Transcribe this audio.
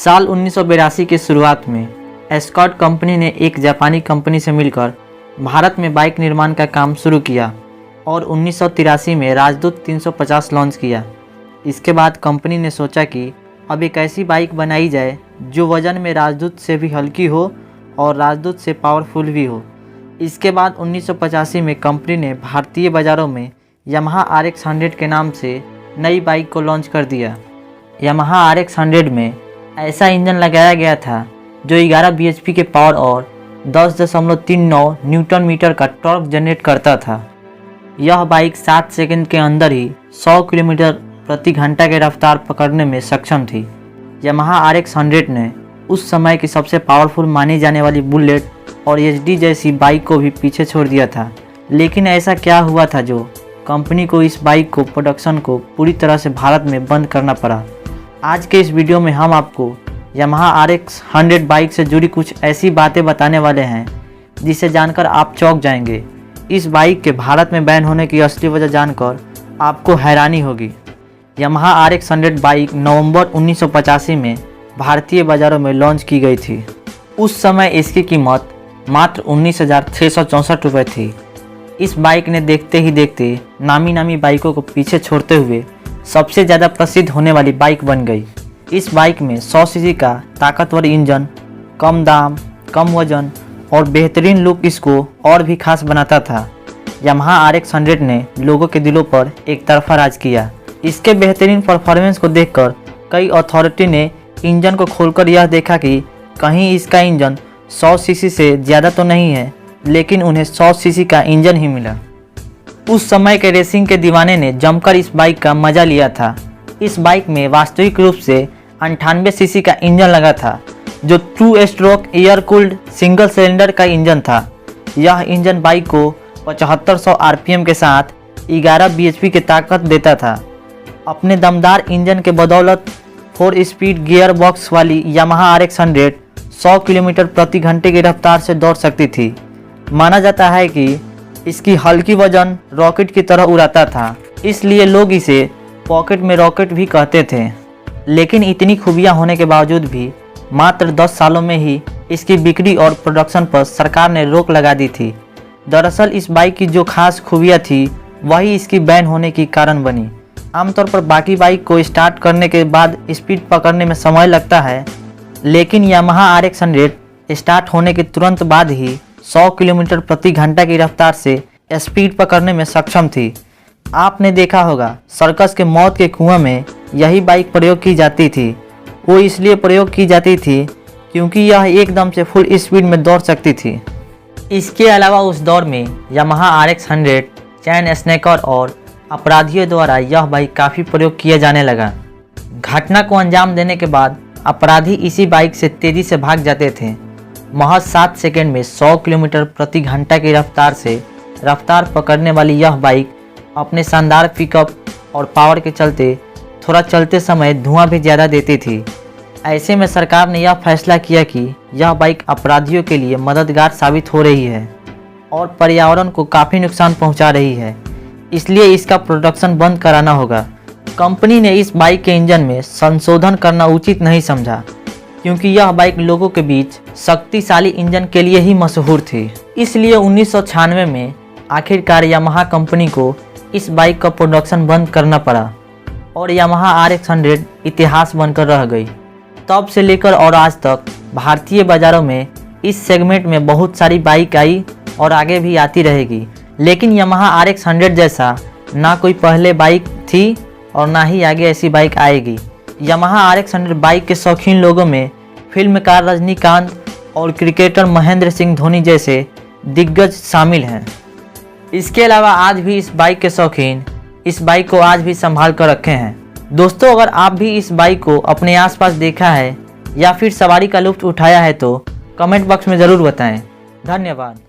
साल 1982 की शुरुआत में एस्कॉर्ट कंपनी ने एक जापानी कंपनी से मिलकर भारत में बाइक निर्माण का काम शुरू किया और 1983 में राजदूत 350 लॉन्च किया। इसके बाद कंपनी ने सोचा कि अब एक ऐसी बाइक बनाई जाए जो वज़न में राजदूत से भी हल्की हो और राजदूत से पावरफुल भी हो। इसके बाद 1985 में कंपनी ने भारतीय बाज़ारों में यामाहा RX 100 के नाम से नई बाइक को लॉन्च कर दिया। यामाहा RX 100 में ऐसा इंजन लगाया गया था जो 11 bhp के पावर और 10.39 न्यूटन मीटर का टॉर्क जनरेट करता था। यह बाइक 7 सेकंड के अंदर ही 100 किलोमीटर प्रति घंटा के रफ्तार पकड़ने में सक्षम थी। यामाहा RX 100 ने उस समय की सबसे पावरफुल मानी जाने वाली बुलेट और HD जैसी बाइक को भी पीछे छोड़ दिया था। लेकिन ऐसा क्या हुआ था जो कंपनी को इस बाइक को प्रोडक्शन को पूरी तरह से भारत में बंद करना पड़ा। आज के इस वीडियो में हम आपको यामाहा RX 100 बाइक से जुड़ी कुछ ऐसी बातें बताने वाले हैं जिसे जानकर आप चौंक जाएंगे। इस बाइक के भारत में बैन होने की असली वजह जानकर आपको हैरानी होगी। यामाहा RX 100 बाइक नवंबर 1985 में भारतीय बाज़ारों में लॉन्च की गई थी। उस समय इसकी कीमत मात्र 19,664 रुपये थी। इस बाइक ने देखते ही देखते नामी बाइकों को पीछे छोड़ते हुए सबसे ज़्यादा प्रसिद्ध होने वाली बाइक बन गई। इस बाइक में 100 सीसी का ताकतवर इंजन, कम दाम, कम वजन और बेहतरीन लुक इसको और भी खास बनाता था। यामाहा RX 100 ने लोगों के दिलों पर एक तरफा राज किया। इसके बेहतरीन परफॉर्मेंस को देखकर कई अथॉरिटी ने इंजन को खोलकर यह देखा कि कहीं इसका इंजन 100 सीसी से ज़्यादा तो नहीं है, लेकिन उन्हें 100 सीसी का इंजन ही मिला। उस समय के रेसिंग के दीवाने ने जमकर इस बाइक का मजा लिया था। इस बाइक में वास्तविक रूप से 98 सीसी का इंजन लगा था जो 2 stroke air cooled single cylinder का इंजन था। यह इंजन बाइक को 7500 RPM के साथ 11 bhp की ताकत देता था। अपने दमदार इंजन के बदौलत 4 स्पीड गियर बॉक्स वाली यामाहा RX 100 100 किलोमीटर प्रति घंटे की रफ्तार से दौड़ सकती थी। माना जाता है कि इसकी हल्की वजन रॉकेट की तरह उड़ाता था, इसलिए लोग इसे पॉकेट में रॉकेट भी कहते थे। लेकिन इतनी खूबियां होने के बावजूद भी मात्र 10 सालों में ही इसकी बिक्री और प्रोडक्शन पर सरकार ने रोक लगा दी थी। दरअसल इस बाइक की जो खास खूबियां थी वही इसकी बैन होने की कारण बनी। आमतौर पर बाकी बाइक को स्टार्ट करने के बाद स्पीड पकड़ने में समय लगता है, लेकिन यामाहा RX 100 स्टार्ट होने के तुरंत बाद ही 100 किलोमीटर प्रति घंटा की रफ्तार से स्पीड पकड़ने में सक्षम थी। आपने देखा होगा सर्कस के मौत के कुआं में यही बाइक प्रयोग की जाती थी। वो इसलिए प्रयोग की जाती थी क्योंकि यह एकदम से फुल स्पीड में दौड़ सकती थी। इसके अलावा उस दौर में यामाहा RX 100 चैन स्नैकर और अपराधियों द्वारा यह बाइक काफ़ी प्रयोग किया जाने लगा। घटना को अंजाम देने के बाद अपराधी इसी बाइक से तेज़ी से भाग जाते थे। महज 7 सेकंड में 100 किलोमीटर प्रति घंटा की रफ्तार से रफ्तार पकड़ने वाली यह बाइक अपने शानदार पिकअप और पावर के चलते थोड़ा चलते समय धुआं भी ज़्यादा देती थी। ऐसे में सरकार ने यह फैसला किया कि यह बाइक अपराधियों के लिए मददगार साबित हो रही है और पर्यावरण को काफ़ी नुकसान पहुंचा रही है, इसलिए इसका प्रोडक्शन बंद कराना होगा। कंपनी ने इस बाइक के इंजन में संशोधन करना उचित नहीं समझा क्योंकि यह बाइक लोगों के बीच शक्तिशाली इंजन के लिए ही मशहूर थी। इसलिए 1996 में आखिरकार यामाहा कंपनी को इस बाइक का प्रोडक्शन बंद करना पड़ा और यामाहा RX 100 इतिहास बनकर रह गई। तब से लेकर और आज तक भारतीय बाज़ारों में इस सेगमेंट में बहुत सारी बाइक आई और आगे भी आती रहेगी, लेकिन यामाहा RX 100 जैसा ना कोई पहले बाइक थी और ना ही आगे ऐसी बाइक आएगी। यामाहा RX 100 बाइक के शौकीन लोगों में फिल्मकार रजनीकांत और क्रिकेटर महेंद्र सिंह धोनी जैसे दिग्गज शामिल हैं। इसके अलावा आज भी इस बाइक के शौकीन इस बाइक को आज भी संभाल कर रखे हैं। दोस्तों, अगर आप भी इस बाइक को अपने आसपास देखा है या फिर सवारी का लुत्फ उठाया है तो कमेंट बॉक्स में ज़रूर बताएं। धन्यवाद।